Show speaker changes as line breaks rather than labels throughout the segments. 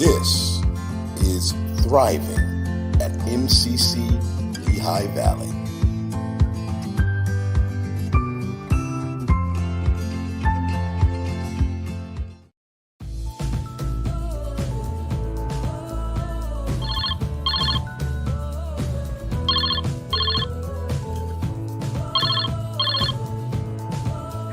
This is Thriving at MCC Lehigh Valley.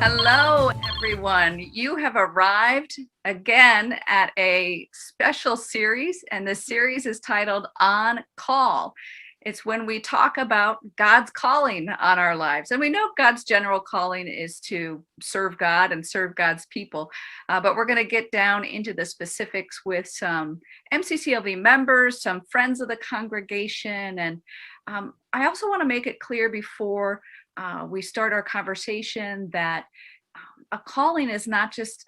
Hello, everyone. You have arrived again at a special series, and the series is titled On Call. It's when we talk about God's calling on our lives. And we know God's general calling is to serve God and serve God's people. But we're going to get down into the specifics with some MCCLV members, some friends of the congregation. And I also want to make it clear before we start our conversation that a calling is not just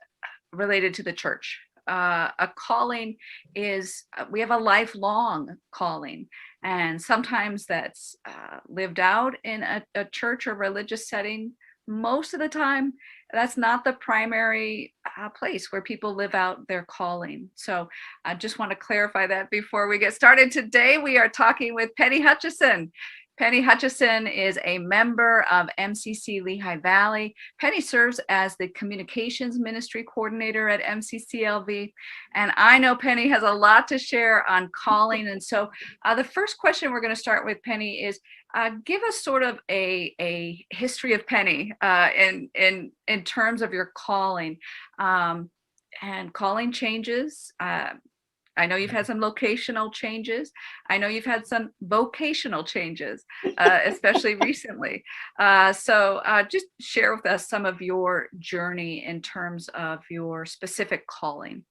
related to the church. A calling is, we have a lifelong calling, and sometimes that's lived out in a church or religious setting. Most of the time, that's not the primary place where people live out their calling. So I just want to clarify that before we get started. Today, we are talking with Penny Hutcheson. Penny Hutcheson is a member of MCC Lehigh Valley. Penny serves as the Communications Ministry Coordinator at MCCLV. And I know Penny has a lot to share on calling. And so the first question we're going to start with, Penny, is give us sort of a history of Penny in terms of your calling. And calling changes. I know you've had some locational changes. I know you've had some vocational changes, especially recently. So just share with us some of your journey in terms of your specific calling.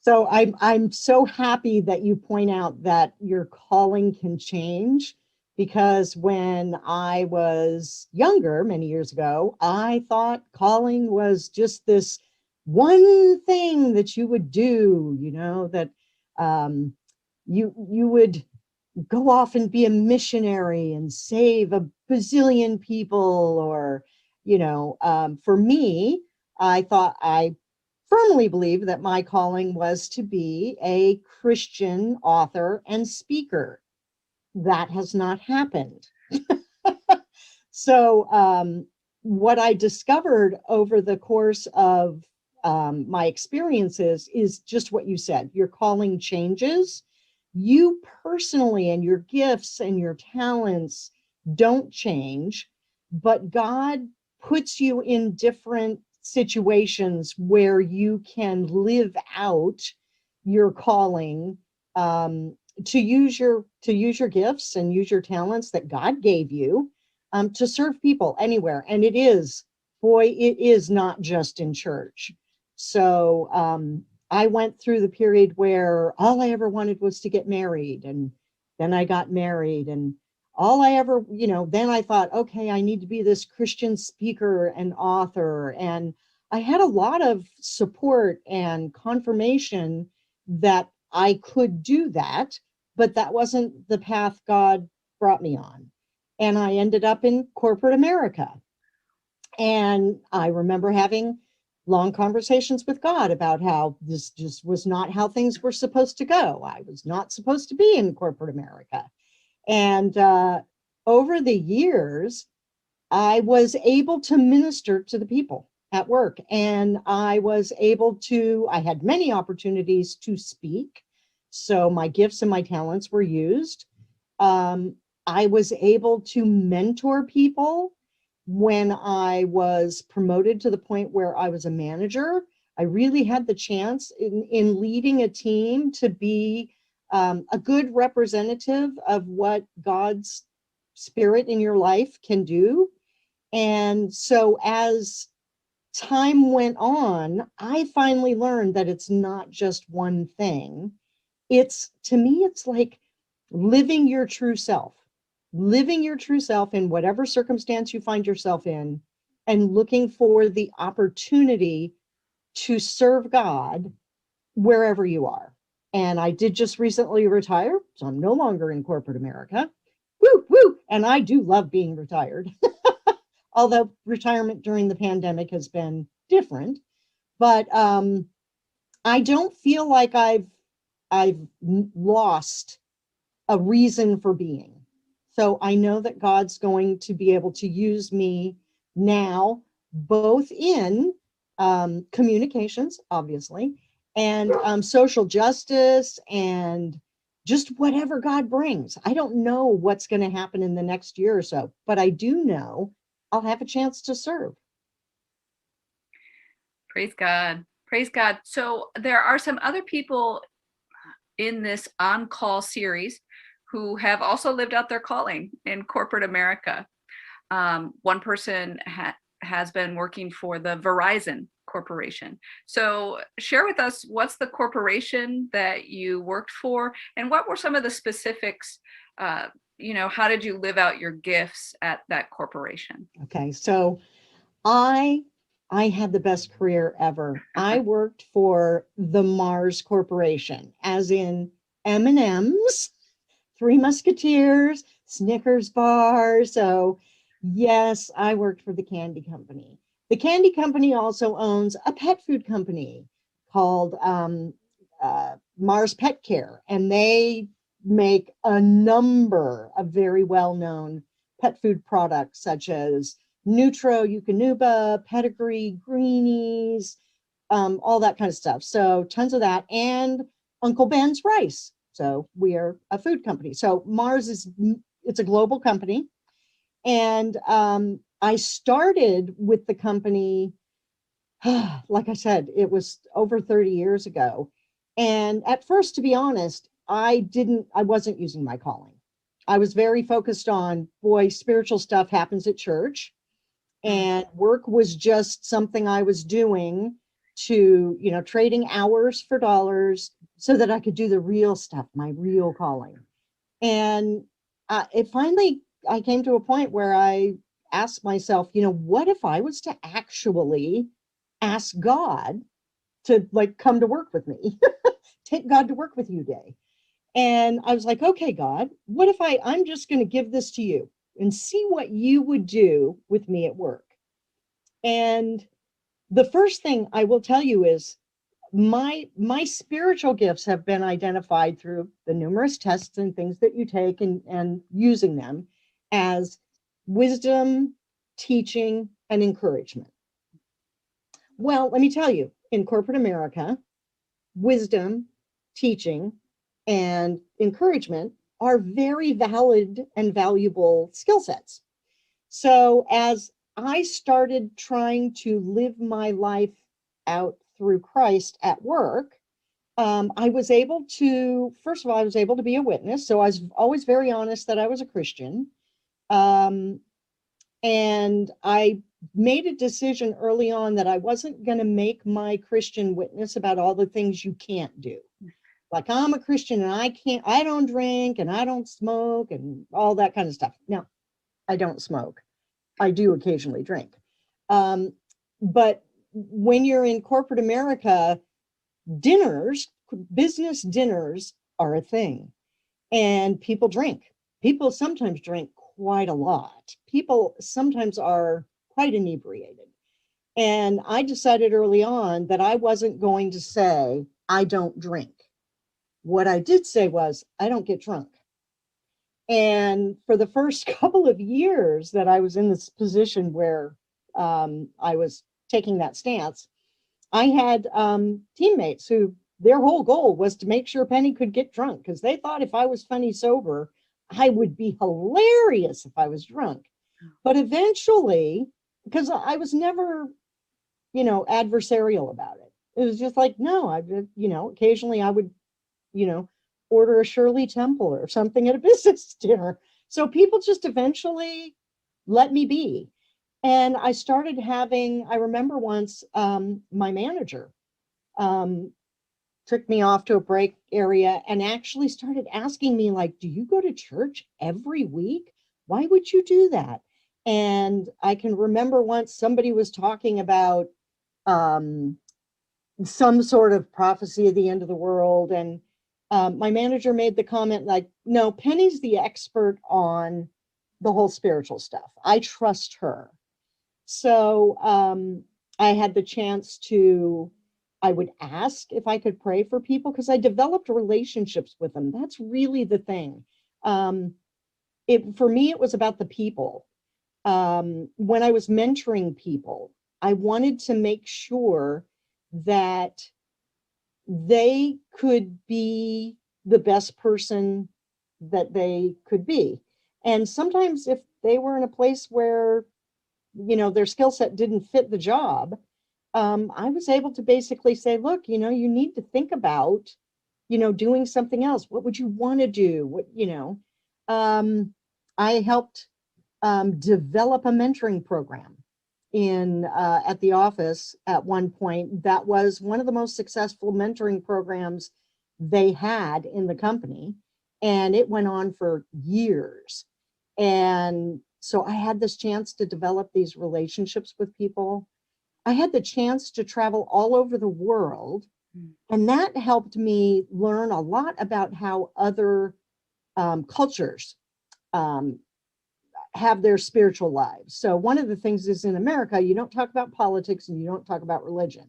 So I'm so happy that you point out that your calling can change, because when I was younger, many years ago, I thought calling was just this one thing that you would do, that you would go off and be a missionary and save a bazillion people, or, for me, I firmly believe that my calling was to be a Christian author and speaker. That has not happened. So what I discovered over the course of my experiences is just what you said. Your calling changes. You personally and your gifts and your talents don't change, but God puts you in different situations where you can live out your calling, to use your gifts and use your talents that God gave you, to serve people anywhere. And it is not just in church. So I went through the period where all I ever wanted was to get married, and then I got married, and all I ever, then I thought, okay, I need to be this Christian speaker and author. And I had a lot of support and confirmation that I could do that, but that wasn't the path God brought me on. And I ended up in corporate America. And I remember having long conversations with God about how this just was not how things were supposed to go. I was not supposed to be in corporate America. And over the years, I was able to minister to the people at work. And I had many opportunities to speak. So my gifts and my talents were used. I was able to mentor people. When I was promoted to the point where I was a manager, I really had the chance in leading a team to be a good representative of what God's Spirit in your life can do. And so as time went on, I finally learned that it's not just one thing. To me, it's like living your true self. Living your true self in whatever circumstance you find yourself in, and looking for the opportunity to serve God wherever you are. And I did just recently retire, so I'm no longer in corporate America. Woo, woo! And I do love being retired. Although retirement during the pandemic has been different. But I don't feel like I've lost a reason for being. So I know that God's going to be able to use me now, both in communications, obviously, and social justice, and just whatever God brings. I don't know what's going to happen in the next year or so, but I do know I'll have a chance to serve.
Praise God. Praise God. So there are some other people in this on-call series who have also lived out their calling in corporate America. One person has been working for the Verizon Corporation. So share with us, what's the corporation that you worked for, and what were some of the specifics? How did you live out your gifts at that corporation?
Okay, so I had the best career ever. I worked for the Mars Corporation, as in M&M's, Three Musketeers, Snickers bar. So yes, I worked for the candy company. The candy company also owns a pet food company called Mars Pet Care, and they make a number of very well-known pet food products such as Nutro, Eukanuba, Pedigree, Greenies, all that kind of stuff. So tons of that, and Uncle Ben's rice. So we are a food company. So Mars it's a global company. And I started with the company, like I said, it was over 30 years ago. And at first, to be honest, I wasn't using my calling. I was very focused on, boy, spiritual stuff happens at church. And work was just something I was doing to, trading hours for dollars so that I could do the real stuff, my real calling. And I came to a point where I asked myself, what if I was to actually ask God to come to work with me? Take God to work with you day. And I was like, okay, God, what if I'm just going to give this to you and see what you would do with me at work? And the first thing I will tell you is my spiritual gifts have been identified through the numerous tests and things that you take, and using them as wisdom, teaching, and encouragement. Well, let me tell you, in corporate America, wisdom, teaching, and encouragement are very valid and valuable skill sets. So as I started trying to live my life out through Christ at work, I was able to, first of all, I was able to be a witness. So I was always very honest that I was a Christian. And I made a decision early on that I wasn't going to make my Christian witness about all the things you can't do. Like, I'm a Christian and I don't drink and I don't smoke and all that kind of stuff. Now, I don't smoke. I do occasionally drink. But when you're in corporate America, business dinners are a thing, and people drink. People sometimes drink quite a lot. People sometimes are quite inebriated. And I decided early on that I wasn't going to say, I don't drink. What I did say was, I don't get drunk. And for the first couple of years that I was in this position where I was taking that stance, I had teammates who their whole goal was to make sure Penny could get drunk, because they thought if I was funny sober, I would be hilarious if I was drunk. But eventually, because I was never, adversarial about it. It was just like, no, occasionally I would, order a Shirley Temple or something at a business dinner. So people just eventually let me be. And I started I remember once my manager took me off to a break area and actually started asking me, like, do you go to church every week? Why would you do that? And I can remember once somebody was talking about some sort of prophecy of the end of the world. And my manager made the comment, like, no, Penny's the expert on the whole spiritual stuff. I trust her. So I had the chance to I would ask if I could pray for people because I developed relationships with them. That's really the thing. For me, it was about the people. When I was mentoring people, I wanted to make sure that they could be the best person that they could be. And sometimes if they were in a place where, their skill set didn't fit the job, I was able to basically say, look, you need to think about, doing something else. What would you want to do? I helped develop a mentoring program at the office at one point. That was one of the most successful mentoring programs they had in the company. And it went on for years. And so I had this chance to develop these relationships with people. I had the chance to travel all over the world. And that helped me learn a lot about how other cultures have their spiritual lives. So one of the things is in America, you don't talk about politics and you don't talk about religion.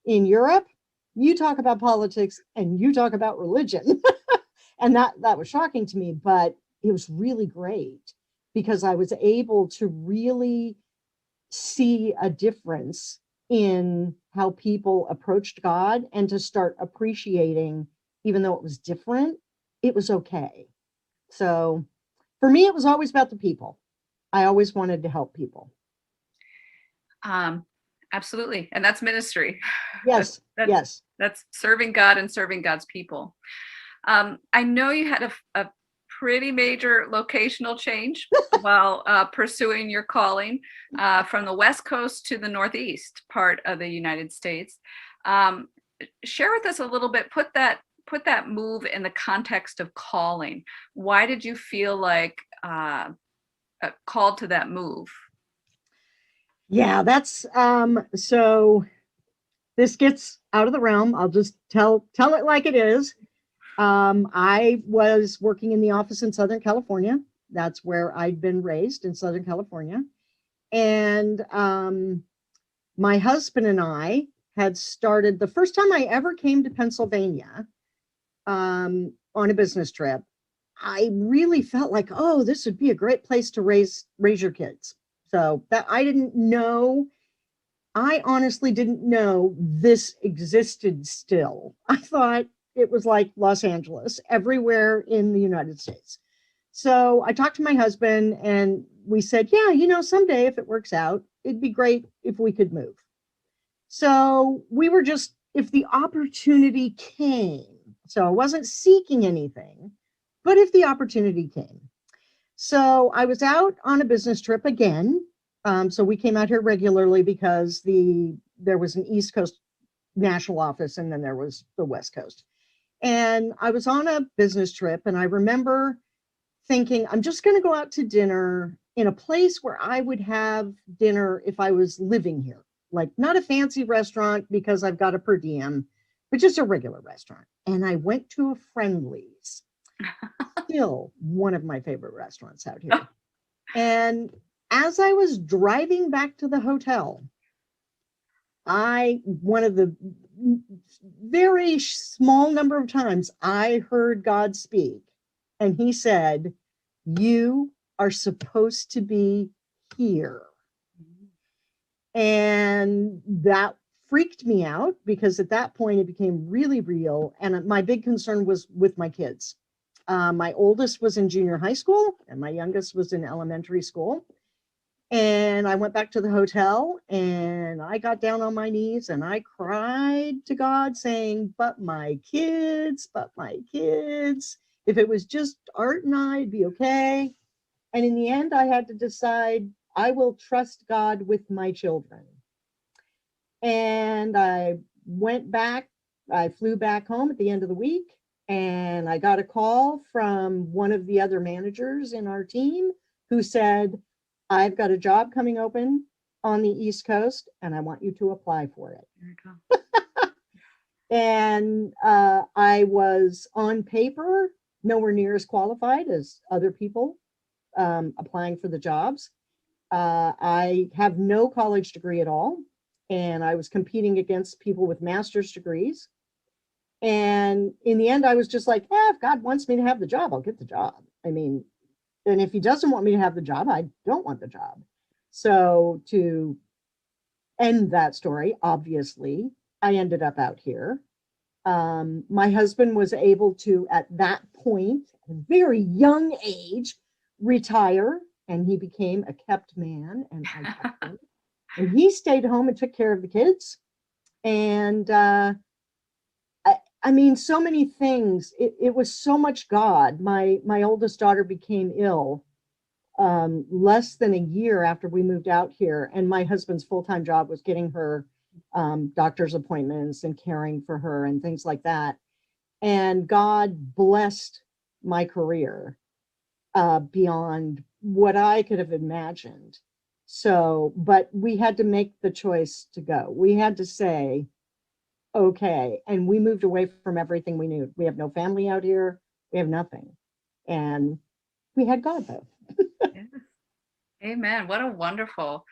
In Europe, you talk about politics and you talk about religion. And that was shocking to me, but it was really great because I was able to really see a difference in how people approached God and to start appreciating, even though it was different, it was okay. So for me, it was always about the people. I always wanted to help people.
Absolutely. And that's ministry.
Yes. Yes.
That's serving God and serving God's people. I know you had a pretty major locational change while pursuing your calling from the West Coast to the Northeast part of the United States. Share with us a little bit, put that move in the context of calling. Why did you feel like called to that move?
Yeah, that's so this gets out of the realm. I'll just tell it like it is. I was working in the office in Southern California. That's where I'd been raised, in Southern California. And my husband and I had started the first time I ever came to Pennsylvania on a business trip. I really felt like, oh, this would be a great place to raise your kids. So that I honestly didn't know this existed still. I thought it was like Los Angeles, everywhere in the United States. So I talked to my husband and we said, yeah, someday if it works out, it'd be great if we could move. So we were just, if the opportunity came, so I wasn't seeking anything, but if the opportunity came. So I was out on a business trip again. So we came out here regularly because there was an East Coast national office and then there was the West Coast. And I was on a business trip and I remember thinking, I'm just going to go out to dinner in a place where I would have dinner if I was living here, like not a fancy restaurant because I've got a per diem, but just a regular restaurant. And I went to a Friendly's, still one of my favorite restaurants out here. And as I was driving back to the hotel, one of the very small number of times I heard God speak, and he said, you are supposed to be here. And that freaked me out because at that point it became really real. And my big concern was with my kids. My oldest was in junior high school and my youngest was in elementary school. And I went back to the hotel and I got down on my knees and I cried to God saying, but my kids, if it was just Art and I, it'd be okay. And in the end, I had to decide I will trust God with my children. And I flew back home at the end of the week and I got a call from one of the other managers in our team who said, I've got a job coming open on the East Coast and I want you to apply for it.
There you go.
And I was on paper nowhere near as qualified as other people applying for the jobs. I have no college degree at all. and I was competing against people with master's degrees. And in the end, I was just like, if God wants me to have the job, I'll get the job. I mean, and if he doesn't want me to have the job, I don't want the job. So to end that story, obviously, I ended up out here. My husband was able to, at that point, at a very young age, retire, and he became a kept man, and I kept him. And he stayed home and took care of the kids. And I mean, so many things. It was so much God. My oldest daughter became ill less than a year after we moved out here, and my husband's full-time job was getting her doctor's appointments and caring for her and things like that. And God blessed my career beyond what I could have imagined. So, but we had to make the choice to go. We had to say, okay. And we moved away from everything we knew. We have no family out here. We have nothing. And we had God, though.
Yes. Amen. What a wonderful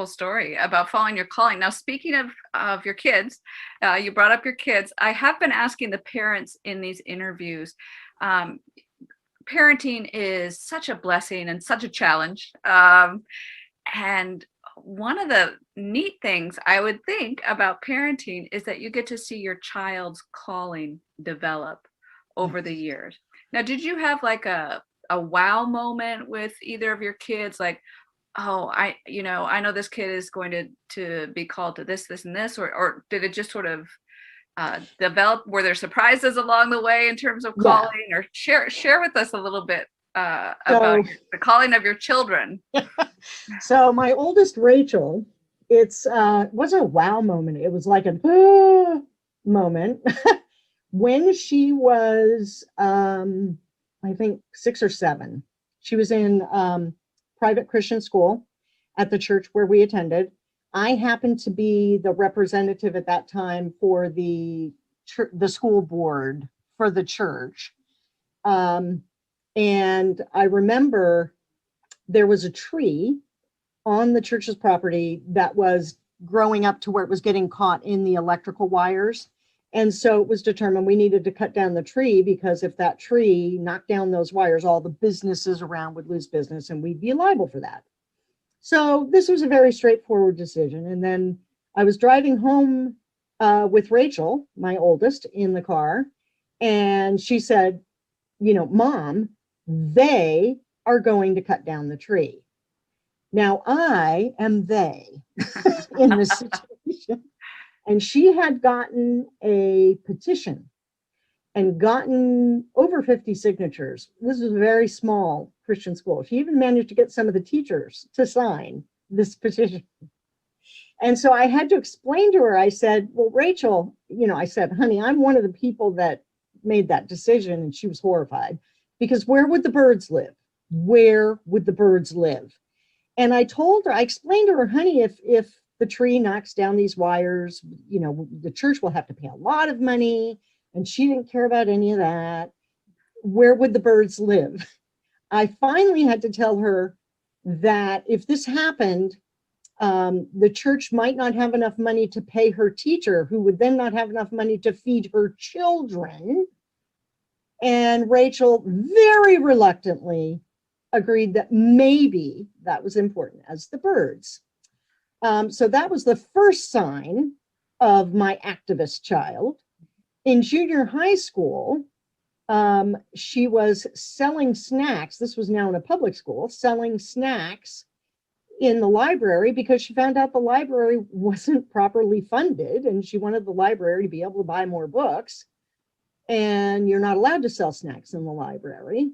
story about following your calling. Now, speaking of your kids, you brought up your kids. I have been asking the parents in these interviews. Parenting is such a blessing and such a challenge. And one of the neat things I would think about parenting is that you get to see your child's calling develop over the years. Now, did you have like a wow moment with either of your kids? Like, oh, I know this kid is going to be called to this, and this, or did it just sort of develop? Were there surprises along the way in terms of calling? Or share with us a little bit about the calling of your children.
So my oldest, Rachel, it wasn't a wow moment. It was like a moment when she was, I think 6 or 7. She was in private Christian school at the church where we attended. I happened to be the representative at that time for the school board for the church. And I remember there was a tree on the church's property that was growing up to where it was getting caught in the electrical wires. And so it was determined we needed to cut down the tree, because if that tree knocked down those wires, all the businesses around would lose business and we'd be liable for that. So this was a very straightforward decision. And then I was driving home with Rachel, my oldest, in the car. And she said, Mom, they are going to cut down the tree. Now I am they in this situation. And she had gotten a petition and gotten over 50 signatures. This was a very small Christian school. She even managed to get some of the teachers to sign this petition. And so I had to explain to her, I said, well, Rachel, I said, honey, I'm one of the people that made that decision. And she was horrified, because where would the birds live? Where would the birds live? And I explained to her, honey, if the tree knocks down these wires, the church will have to pay a lot of money. And she didn't care about any of that. Where would the birds live? I finally had to tell her that if this happened, the church might not have enough money to pay her teacher, who would then not have enough money to feed her children. And Rachel very reluctantly agreed that maybe that was important as the birds. So that was the first sign of my activist child. In junior high school, she was selling snacks. This was now in a public school, selling snacks in the library, because she found out the library wasn't properly funded, and she wanted the library to be able to buy more books. And you're not allowed to sell snacks in the library.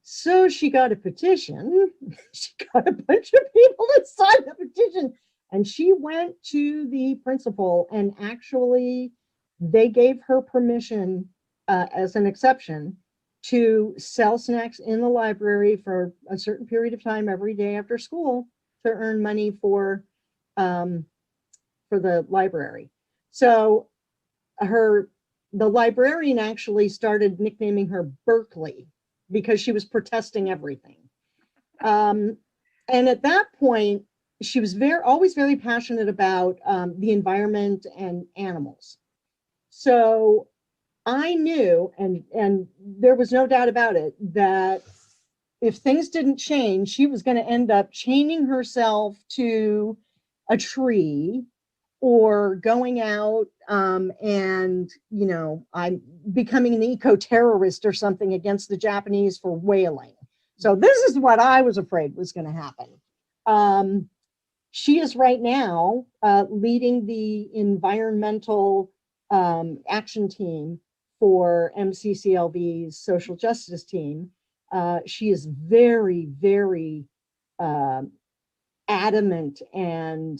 So she got a petition. She got a bunch of people to sign the petition. And she went to the principal, and actually they gave her permission as an exception to sell snacks in the library for a certain period of time every day after school to earn money for the library. So the librarian actually started nicknaming her Berkeley, because she was protesting everything. And at that point, she was always very passionate about the environment and animals. So I knew, and there was no doubt about it, that if things didn't change, she was going to end up chaining herself to a tree or going out and, I'm becoming an eco-terrorist or something against the Japanese for whaling. So this is what I was afraid was going to happen. She is right now leading the environmental action team for MCCLV's social justice team. She is very, very adamant and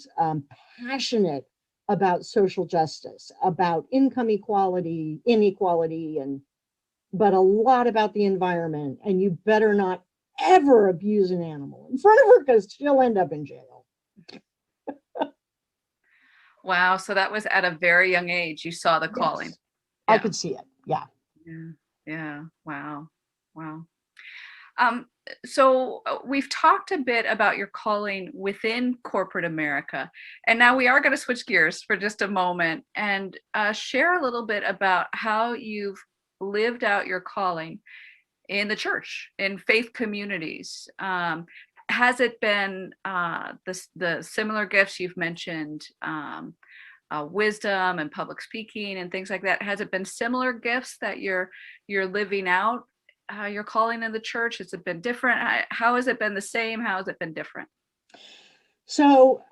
passionate about social justice, about income inequality, but a lot about the environment. And you better not ever abuse an animal in front of her, because she'll end up in jail.
Wow. So that was at a very young age. You saw the calling.
Yes, I could see it. Yeah.
Yeah. Wow. So we've talked a bit about your calling within corporate America, and now we are going to switch gears for just a moment and share a little bit about how you've lived out your calling in the church, in faith communities. Has it been the similar gifts you've mentioned, wisdom and public speaking and things like that? Has it been similar gifts that you're living out your calling in the church? Has it been different? How has it been the same? How has it been different?
So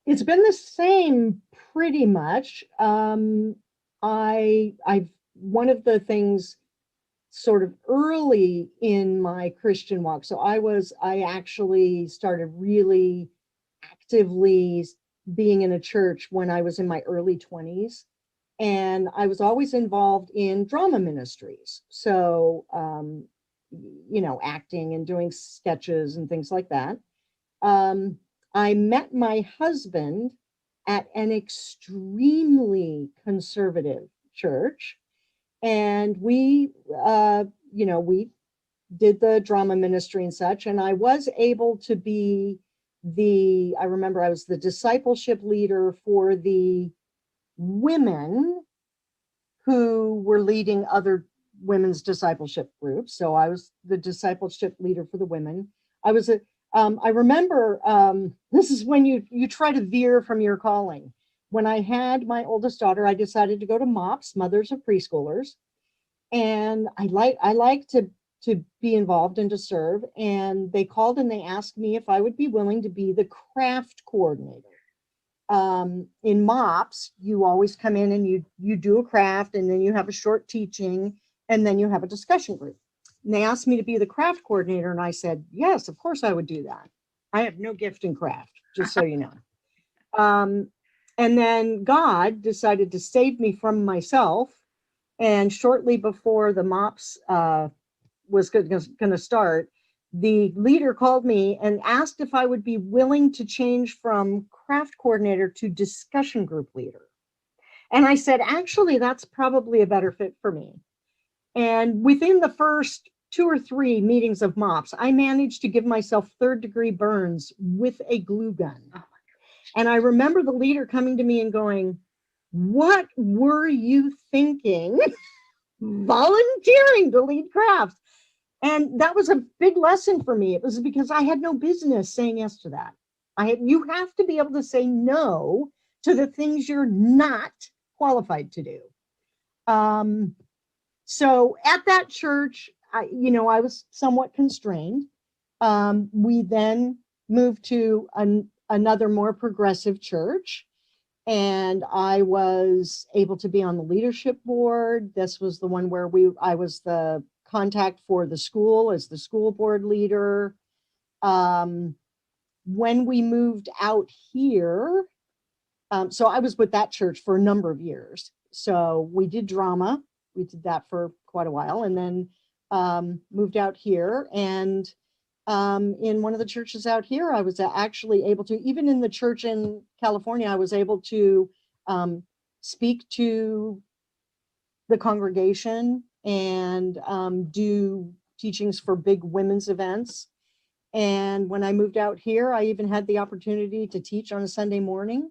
it's been the same pretty much. I've one of the things sort of early in my Christian walk. So I actually started really actively being in a church when I was in my early 20s. And I was always involved in drama ministries. So, acting and doing sketches and things like that. I met my husband at an extremely conservative church. And we did the drama ministry and such. And I was able to be I remember I was the discipleship leader for the women who were leading other women's discipleship groups. So I was the discipleship leader for the women. I remember, this is when you try to veer from your calling. When I had my oldest daughter, I decided to go to MOPS, Mothers of Preschoolers. And I like to be involved and to serve. And they called and they asked me if I would be willing to be the craft coordinator. In MOPS, you always come in and you do a craft, and then you have a short teaching, and then you have a discussion group. And they asked me to be the craft coordinator, and I said, yes, of course I would do that. I have no gift in craft, just so you know. And then God decided to save me from myself. And shortly before the MOPS was going to start, the leader called me and asked if I would be willing to change from craft coordinator to discussion group leader. And I said, actually, that's probably a better fit for me. And within the first 2 or 3 meetings of MOPS, I managed to give myself 3rd-degree burns with a glue gun. Oh, and I remember the leader coming to me and going, what were you thinking volunteering to lead crafts? And that was a big lesson for me. It was because I had no business saying yes to that. You have to be able to say no to the things you're not qualified to do. So at that church, I was somewhat constrained. We then moved to another more progressive church, and I was able to be on the leadership board. This was the one where I was the contact for the school as the school board leader. When we moved out here, so I was with that church for a number of years. So we did drama. We did that for quite a while, and then moved out here. And in one of the churches out here, I was actually able to, even in the church in California, I was able to speak to the congregation and do teachings for big women's events. And when I moved out here, I even had the opportunity to teach on a Sunday morning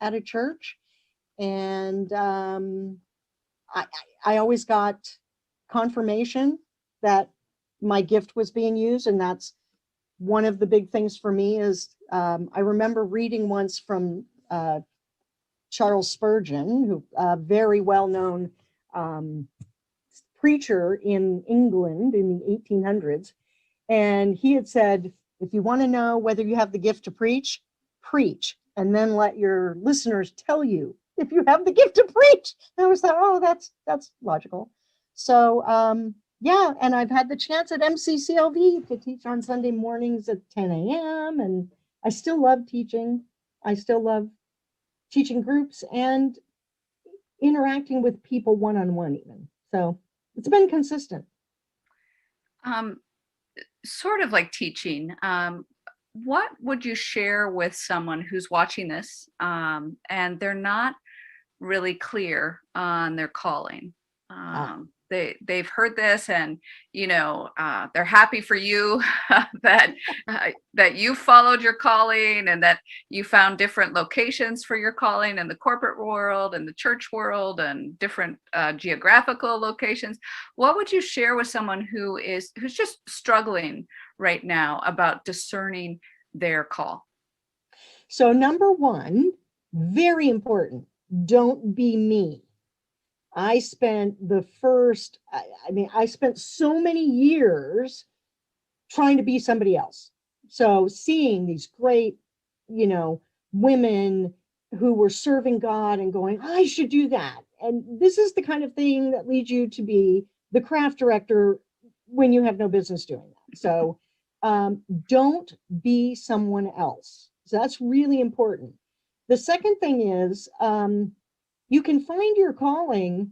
at a church. And I always got confirmation that my gift was being used. And that's one of the big things for me is I remember reading once from Charles Spurgeon, who very well-known preacher in England in the 1800s. And he had said, if you want to know whether you have the gift to preach, preach, and then let your listeners tell you if you have the gift to preach. And I was like, oh, that's logical. So yeah, and I've had the chance at MCCLV to teach on Sunday mornings at 10 a.m. And I still love teaching. I still love teaching groups and interacting with people one-on-one even. So it's been consistent.
Sort of like teaching. What would you share with someone who's watching this and they're not really clear on their calling? They've heard this, and they're happy for you that you followed your calling and that you found different locations for your calling in the corporate world and the church world and different geographical locations. What would you share with someone who's just struggling right now about discerning their call?
So number one, very important, don't be me. I spent I spent so many years trying to be somebody else. So seeing these great, women who were serving God and going, I should do that. And this is the kind of thing that leads you to be the craft director when you have no business doing that. So don't be someone else. So that's really important. The second thing is, you can find your calling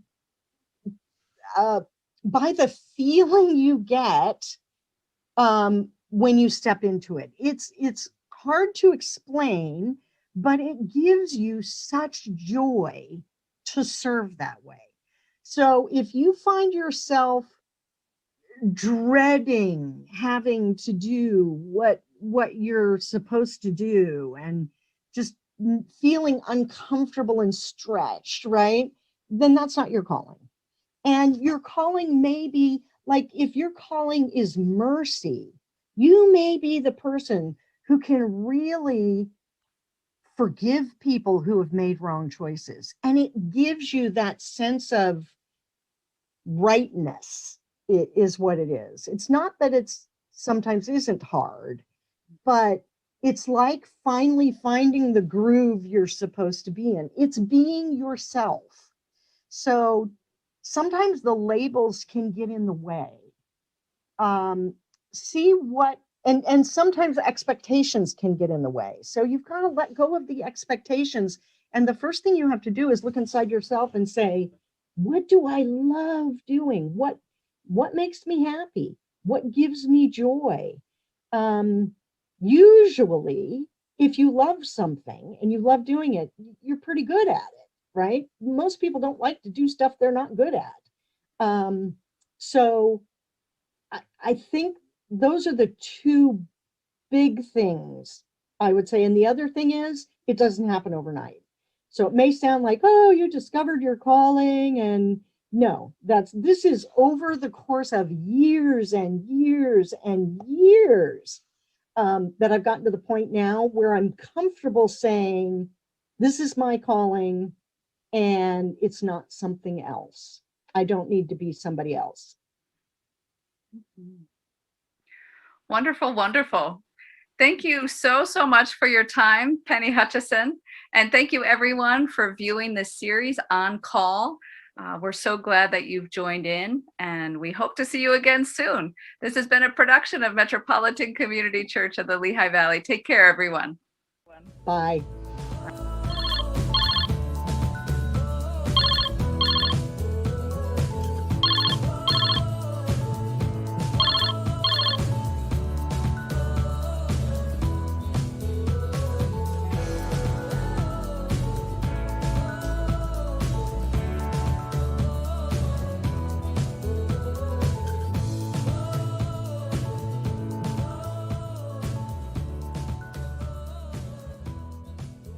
by the feeling you get when you step into it. It's hard to explain, but it gives you such joy to serve that way. So if you find yourself dreading having to do what you're supposed to do and just feeling uncomfortable and stretched, right? Then that's not your calling. And your calling may be like, if your calling is mercy, you may be the person who can really forgive people who have made wrong choices. And it gives you that sense of rightness, is what it is. It's not that it's sometimes isn't hard, but it's like finally finding the groove you're supposed to be in. It's being yourself. So sometimes the labels can get in the way. See what, and sometimes expectations can get in the way. So you've got to let go of the expectations. And the first thing you have to do is look inside yourself and say, what do I love doing? What makes me happy? What gives me joy? Usually, if you love something and you love doing it, you're pretty good at it, right? Most people don't like to do stuff they're not good at. So I think those are the two big things I would say. And the other thing is, it doesn't happen overnight. So it may sound like, oh, you discovered your calling, and no, this is over the course of years and years and years. That I've gotten to the point now where I'm comfortable saying, this is my calling and it's not something else. I don't need to be somebody else.
Wonderful, wonderful. Thank you so much for your time, Penny Hutcheson. And thank you everyone for viewing this series On Call. We're so glad that you've joined in, and we hope to see you again soon. This has been a production of Metropolitan Community Church of the Lehigh Valley. Take care, everyone.
Bye.